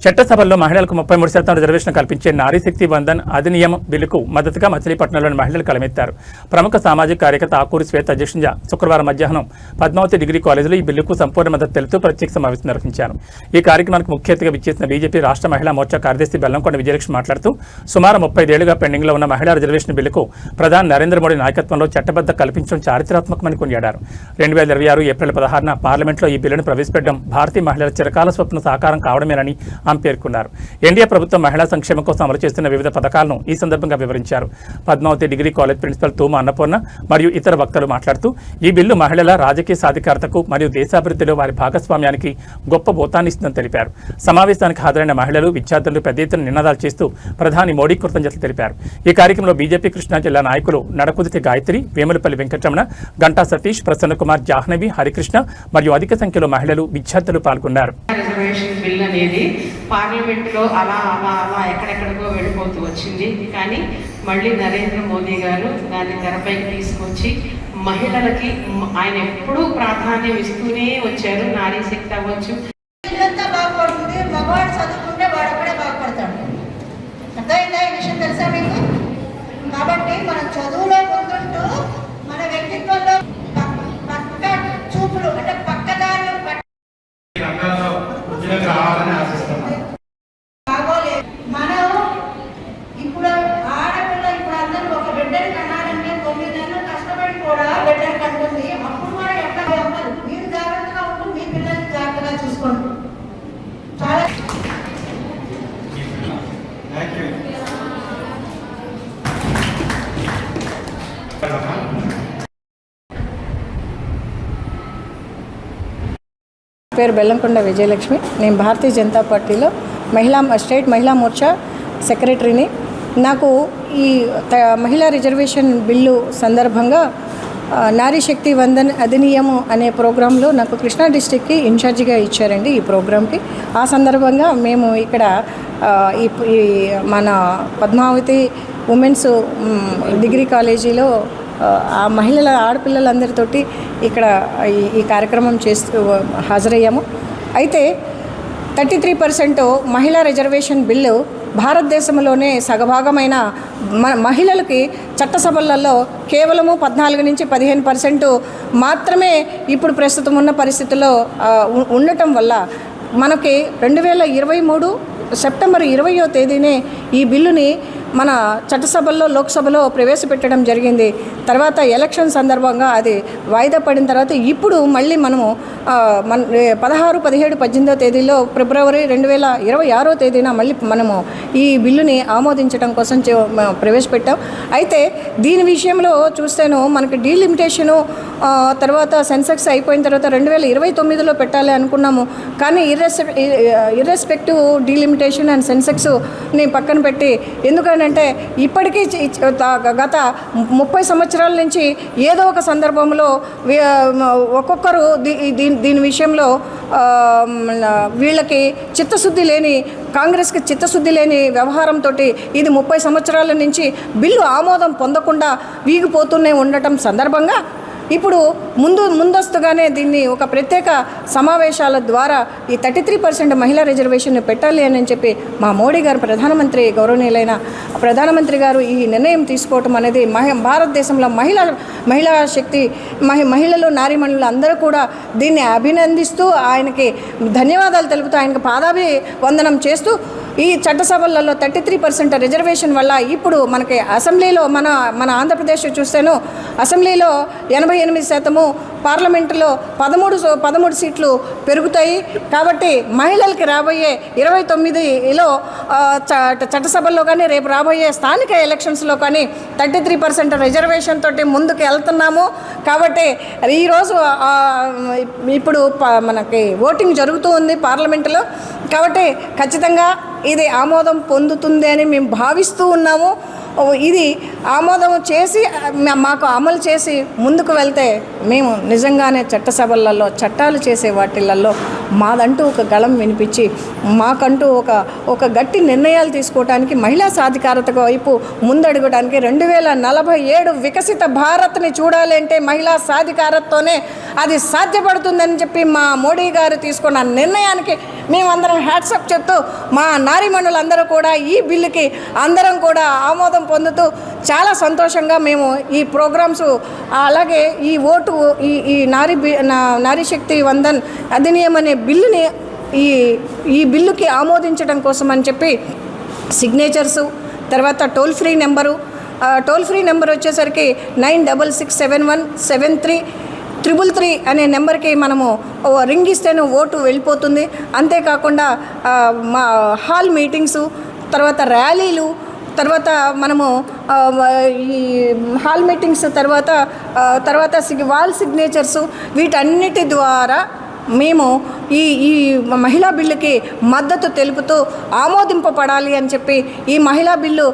చట్టసభల్లో మహిళలకు 33% రిజర్వేషన్ కల్పించే నారీ శక్తి వందన్ అధినియమ బిల్లుకు మద్దతుగా మచిలీపట్నంలోని మహిళలు కలమెత్తారు. ప్రముఖ సామాజిక కార్యకర్త ఆకూరి శ్వేత అధ్యక్షునిగా శుక్రవారం మధ్యాహ్నం పద్మావతి డిగ్రీ కాలేజీలో ఈ బిల్లుకు సంపూర్ణ మద్దతు తెలుపుతూ ప్రత్యేక సమావేశం నిర్వహించారు. ఈ కార్యక్రమానికి ముఖ్య అతిథిగా విచ్చేసిన బీజేపీ రాష్ట్ర మహిళా మోర్చా కార్యదర్శి బెల్లంకొండ విజయలక్ష్మి మాట్లాడుతూ సుమారు 35 ఏళ్లుగా పెండింగ్లో ఉన్న మహిళా రిజర్వేషన్ బిల్లుకు ప్రధాని నరేంద్ర మోడీ నాయకత్వంలో చట్టబద్ధ కల్పించడం చారిత్రాత్మకమని కొనియాడారు. 2026 ఏప్రిల్ 16న పార్లమెంట్లో ఈ బిల్లును ప్రవేశపెట్టడం భారతీయ మహిళల చిరకాల స్వప్న సాకారం కావడమేనని ఆమె పేర్కొన్నారు. ఎన్డీఏ ప్రభుత్వం మహిళా సంక్షేమం కోసం అమలు చేస్తున్న వివిధ పథకాలను ఈ సందర్భంగా వివరించారు. Padmavathi degree college principal Thuma Annapurna మరియు ఇతర వక్తలు మాట్లాడుతూ ఈ బిల్లు మహిళల రాజకీయ సాధికారతకు మరియు దేశాభివృద్ధిలో వారి భాగస్వామ్యానికి గొప్ప బోతాన్నిస్తుందని తెలిపారు. సమావేశానికి హాజరైన మహిళలు, విద్యార్థులు పెద్ద ఎత్తున నినాదాలు చేస్తూ ప్రధాని మోడీ కృతజ్ఞతలు తెలిపారు. ఈ కార్యక్రమంలో బీజేపీ కృష్ణా జిల్లా నాయకులు నడకుదితి గాయత్రి, వేములపల్లి వెంకటరమణ, గంటా సతీష్, ప్రసన్నకుమార్, జాహ్నవి, హరికృష్ణ మరియు అధిక సంఖ్యలో మహిళలు, విద్యార్థులు పాల్గొన్నారు. రిజర్వేషన్ బిల్ అనేది పార్లమెంట్లో అలా ఎక్కడెక్కడికో వెళ్ళిపోతూ వచ్చింది. కానీ మళ్ళీ నరేంద్ర మోదీ గారు దాన్ని తెరపైకి తీసుకొచ్చి మహిళలకి ఆయన ఎప్పుడూ ప్రాధాన్యం ఇస్తూనే వచ్చారు. నారీ శక్తి అవ్వచ్చు, బాగుపడుతుంది. మగవాడు చదువుకుంటే వాడు అక్కడే బాగుపడతాడు. అర్థమైందా ఈ విషయం? తెలుసా మీకు? కాబట్టి మనం చదువులో ముందుంటూ మన వ్యక్తిత్వంలో పక్క చూపులు అంటే పక్కదారులు బాగోలేదు. మనం ఇప్పుడు ఆడపిల్ల ఇప్పుడు అందరూ ఒక బిడ్డని కనాలంటే 9 నెలలు కష్టపడి కూడా బిడ్డని కంటుంది. అప్పుడు కూడా ఎక్కడ అవ్వదు. మీరు జాగ్రత్తగా ఉంటూ మీ పిల్లల్ని జాగ్రత్తగా చూసుకోండి. చాలా పేరు బెల్లంకొండ విజయలక్ష్మి. నేను భారతీయ జనతా పార్టీలో స్టేట్ మహిళా మోర్చా సెక్రటరీని. నాకు ఈ మహిళా రిజర్వేషన్ బిల్లు సందర్భంగా నారీ శక్తి వందన్ అధినియమం అనే ప్రోగ్రాంలో నాకు కృష్ణా డిస్టిక్కి ఇన్ఛార్జిగా ఇచ్చారండి ఈ ప్రోగ్రాంకి. ఆ సందర్భంగా మేము ఇక్కడ ఈ మన పద్మావతి ఉమెన్స్ డిగ్రీ కాలేజీలో ఆ మహిళల ఆడపిల్లలందరితోటి ఇక్కడ ఈ కార్యక్రమం చేస్తూ హాజరయ్యాము. అయితే 33% మహిళా రిజర్వేషన్ బిల్లు భారతదేశంలోనే సగభాగమైన మహిళలకి చట్టసభలలో కేవలము 14 నుంచి 15% మాత్రమే ఇప్పుడు ప్రస్తుతం ఉన్న పరిస్థితుల్లో ఉండటం వల్ల మనకి 2023 సెప్టెంబర్ 20వ తేదీనే ఈ బిల్లుని మన చట్టసభల్లో లోక్సభలో ప్రవేశపెట్టడం జరిగింది. తర్వాత ఎలక్షన్ సందర్భంగా అది వాయిదా పడిన తర్వాత ఇప్పుడు మళ్ళీ మనము 16, 17, 18వ తేదీలో ఫిబ్రవరి 2026వ తేదీన మళ్ళీ మనము ఈ బిల్లుని ఆమోదించడం కోసం ప్రవేశపెట్టాం. అయితే దీని విషయంలో చూస్తేను మనకి డీలిమిటేషను తర్వాత సెన్సెక్స్ అయిపోయిన తర్వాత 2029లో పెట్టాలి అనుకున్నాము. కానీ ఇర్రెస్పెక్టివ్ డీలిమిటేషన్ అండ్ సెన్సెక్స్ని పక్కన పెట్టి, ఎందుకంటే ఇప్పటికీ గత 30 సంవత్సరాల నుంచి ఏదో ఒక సందర్భంలో ఒక్కొక్కరు దీని విషయంలో వీళ్ళకి చిత్తశుద్ధి లేని, కాంగ్రెస్కి చిత్తశుద్ధి లేని వ్యవహారంతో ఇది 30 సంవత్సరాల నుంచి బిల్లు ఆమోదం పొందకుండా వీగిపోతూనే ఉండటం సందర్భంగా ఇప్పుడు ముందస్తుగానే దీన్ని ఒక ప్రత్యేక సమావేశాల ద్వారా ఈ 33% మహిళా రిజర్వేషన్ పెట్టాలి అని చెప్పి మా మోడీ గారు ప్రధానమంత్రి గౌరవనీయులైన ప్రధానమంత్రి గారు ఈ నిర్ణయం తీసుకోవటం అనేది భారతదేశంలో మహిళా శక్తి మహిళలు, నారీమణులు అందరూ కూడా దీన్ని అభినందిస్తూ ఆయనకి ధన్యవాదాలు తెలుపుతూ ఆయనకు పాదాభివందనం చేస్తూ ఈ చట్టసభలలో 33% రిజర్వేషన్ వల్ల ఇప్పుడు మనకి అసెంబ్లీలో మన ఆంధ్రప్రదేశ్ చూస్తేను అసెంబ్లీలో 88%, పార్లమెంటులో 13 సీట్లు పెరుగుతాయి. కాబట్టి మహిళలకి రాబోయే 29లో చట్టసభల్లో కానీ రేపు రాబోయే స్థానిక ఎలక్షన్స్లో కానీ 33% రిజర్వేషన్ తోటి ముందుకు వెళ్తున్నాము. కాబట్టి ఈరోజు ఇప్పుడు మనకి ఓటింగ్ జరుగుతూ ఉంది పార్లమెంటులో. కాబట్టి ఖచ్చితంగా ఇది ఆమోదం పొందుతుంది అని మేము భావిస్తూ ఉన్నాము. ఇది ఆమోదం చేసి మాకు అమలు చేసి ముందుకు వెళ్తే మేము నిజంగానే చట్టసభలలో చట్టాలు చేసే వాటిలలో మాదంటూ ఒక గళం వినిపించి మాకంటూ ఒక గట్టి నిర్ణయాలు తీసుకోవడానికి, మహిళా సాధికారత వైపు ముందడుగడానికి 2047 వికసిత భారత్ని చూడాలి అంటే మహిళా సాధికారతతోనే అది సాధ్యపడుతుందని చెప్పి మా మోడీ గారు తీసుకున్న నిర్ణయానికి మేమందరం హ్యాట్సప్ చెప్తూ మా నారీమణులందరూ కూడా ఈ బిల్లుకి అందరం కూడా ఆమోదం పొందుతూ చాలా సంతోషంగా మేము ఈ ప్రోగ్రామ్స్ అలాగే ఈ ఓటు ఈ నారీ శక్తి వందన్ అధినియం అనే బిల్లుని ఈ బిల్లుకి ఆమోదించడం కోసం అని చెప్పి సిగ్నేచర్సు, తర్వాత టోల్ ఫ్రీ నెంబర్ వచ్చేసరికి 9667173333 అనే నెంబర్కి మనము రింగ్ ఇస్తేనే ఓటు వెళ్ళిపోతుంది. అంతేకాకుండా మా హాల్ మీటింగ్సు, తర్వాత ర్యాలీలు, తర్వాత మనము ఈ హాల్ మీటింగ్స్ తర్వాత వాల్ సిగ్నేచర్సు, వీటన్నిటి ద్వారా మేము ఈ మహిళా బిల్లుకి మద్దతు తెలుపుతూ ఆమోదింపబడాలి అని చెప్పి ఈ మహిళా బిల్లు